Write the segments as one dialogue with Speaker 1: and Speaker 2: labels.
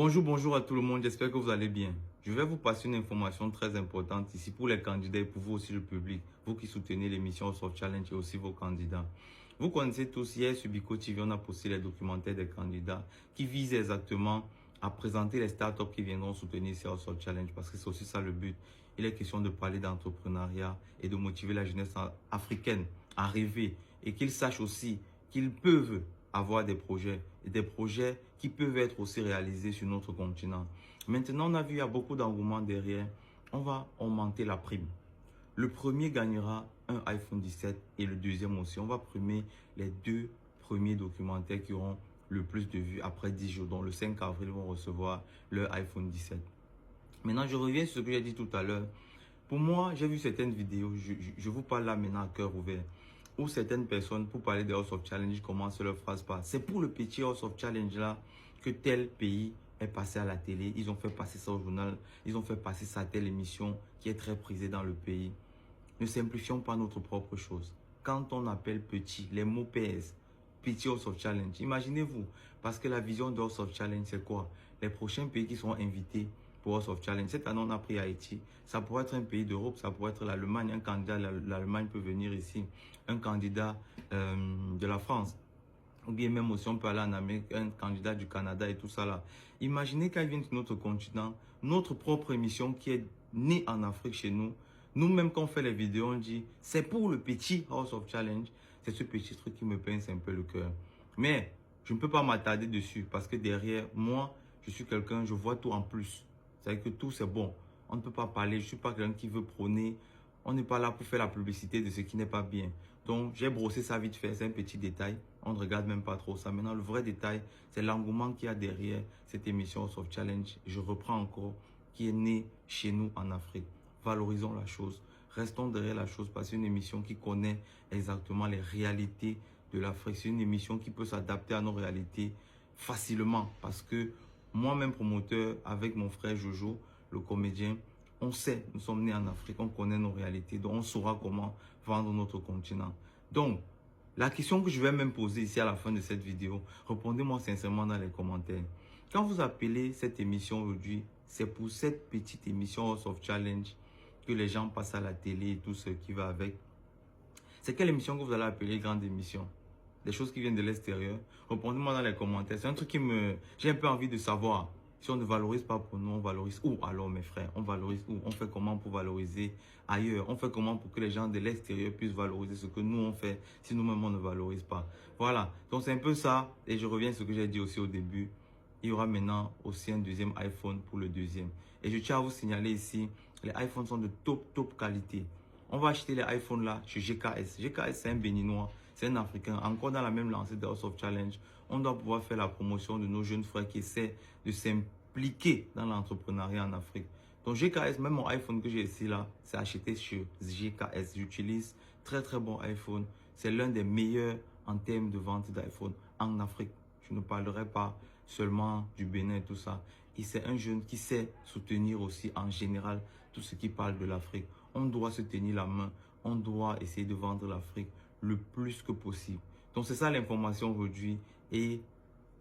Speaker 1: Bonjour à tout le monde, j'espère que vous allez bien. Je vais vous passer une information très importante ici pour les candidats et pour vous aussi le public, vous qui soutenez l'émission House of Challenge et aussi vos candidats. Vous connaissez tous, hier sur Bico TV, on a posté les documentaires des candidats qui visent exactement à présenter les startups qui viendront soutenir ces House of Challenge parce que c'est aussi ça le but. Il est question de parler d'entrepreneuriat et de motiver la jeunesse africaine à rêver et qu'ils sachent aussi qu'ils peuvent avoir des projets et des projets qui peuvent être aussi réalisés sur notre continent. Maintenant, on a vu qu'il y a beaucoup d'engouement derrière. On va augmenter la prime. Le premier gagnera un iPhone 17 et le deuxième aussi. On va primer les deux premiers documentaires qui auront le plus de vues après 10 jours. Donc le 5 avril, ils vont recevoir leur iPhone 17. Maintenant, je reviens sur ce que j'ai dit tout à l'heure. Pour moi, j'ai vu certaines vidéos, je vous parle là maintenant à cœur ouvert, où certaines personnes, pour parler de House of Challenge, commencent leur phrase par: c'est pour le petit House of Challenge là que tel pays est passé à la télé, ils ont fait passer ça au journal, ils ont fait passer ça à telle émission qui est très prisée dans le pays. Ne simplifions pas notre propre chose. Quand on appelle petit, les mots pèsent. Petit House of Challenge, imaginez-vous, parce que la vision de House of Challenge, c'est quoi? Les prochains pays qui seront invités pour House of Challenge. Cette année, on a pris Haïti. Ça pourrait être un pays d'Europe, ça pourrait être l'Allemagne. Un candidat de l'Allemagne peut venir ici. Un candidat de la France. Ou bien même aussi, on peut aller en Amérique, un candidat du Canada et tout ça là. Imaginez qu'elle vienne sur notre continent, notre propre émission qui est née en Afrique chez nous. Nous-mêmes, quand on fait les vidéos, on dit c'est pour le petit House of Challenge. C'est ce petit truc qui me pince un peu le cœur. Mais je ne peux pas m'attarder dessus parce que derrière moi, je suis quelqu'un, je vois tout en plus. C'est-à-dire que tout c'est bon. On ne peut pas parler, je ne suis pas quelqu'un qui veut prôner. On n'est pas là pour faire la publicité de ce qui n'est pas bien. Donc, j'ai brossé ça vite fait, c'est un petit détail. On ne regarde même pas trop ça. Maintenant, le vrai détail, c'est l'engouement qu'il y a derrière cette émission House of Challenge. Je reprends encore, qui est née chez nous en Afrique. Valorisons la chose. Restons derrière la chose parce que c'est une émission qui connaît exactement les réalités de l'Afrique. C'est une émission qui peut s'adapter à nos réalités facilement parce que moi-même promoteur avec mon frère Jojo, le comédien, on sait, nous sommes nés en Afrique, on connaît nos réalités, donc on saura comment vendre notre continent. Donc, la question que je vais même poser ici à la fin de cette vidéo, répondez-moi sincèrement dans les commentaires. Quand vous appelez cette émission aujourd'hui, c'est pour cette petite émission House of Challenge que les gens passent à la télé et tout ce qui va avec. C'est quelle émission que vous allez appeler grande émission? Des choses qui viennent de l'extérieur? Répondez-moi dans les commentaires. C'est un truc qui me... J'ai un peu envie de savoir. Si on ne valorise pas pour nous, on valorise où alors mes frères? On valorise où? On fait comment pour valoriser ailleurs? On fait comment pour que les gens de l'extérieur puissent valoriser ce que nous on fait si nous-mêmes on ne valorise pas? Voilà. Donc c'est un peu ça. Et je reviens à ce que j'ai dit aussi au début. Il y aura maintenant aussi un deuxième iPhone pour le deuxième. Et je tiens à vous signaler ici, les iPhones sont de top qualité. On va acheter les iPhones là chez GKS. GKS c'est un Béninois, c'est un Africain, encore dans la même lancée de House of Challenge. On doit pouvoir faire la promotion de nos jeunes frères qui essaient de s'impliquer dans l'entrepreneuriat en Afrique. Donc GKS, même mon iPhone que j'ai ici là, c'est acheté chez GKS. J'utilise très bon iPhone. C'est l'un des meilleurs en termes de vente d'iPhone en Afrique. Je ne parlerai pas seulement du Bénin et tout ça. Et c'est un jeune qui sait soutenir aussi en général tout ce qui parle de l'Afrique. On doit se tenir la main. On doit essayer de vendre l'Afrique le plus que possible. Donc c'est ça l'information aujourd'hui. Et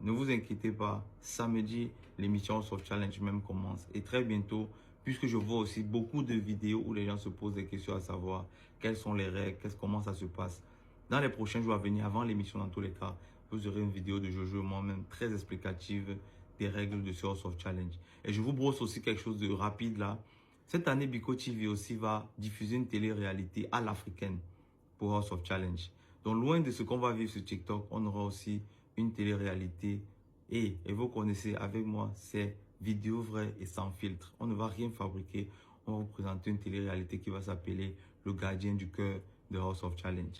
Speaker 1: ne vous inquiétez pas, samedi, l'émission House of Challenge même commence. Et très bientôt, puisque je vois aussi beaucoup de vidéos où les gens se posent des questions à savoir quelles sont les règles, comment ça se passe. Dans les prochains jours à venir, avant l'émission dans tous les cas, vous aurez une vidéo de Jojo moi-même très explicative des règles de ce House of Challenge. Et je vous brosse aussi quelque chose de rapide là. Cette année, Bico TV aussi va diffuser une télé-réalité à l'africaine pour House of Challenge. Donc loin de ce qu'on va vivre sur TikTok, on aura aussi une télé-réalité. Et vous connaissez avec moi, c'est vidéo vraie et sans filtre. On ne va rien fabriquer. On va vous présenter une télé-réalité qui va s'appeler Le Gardien du Cœur de House of Challenge.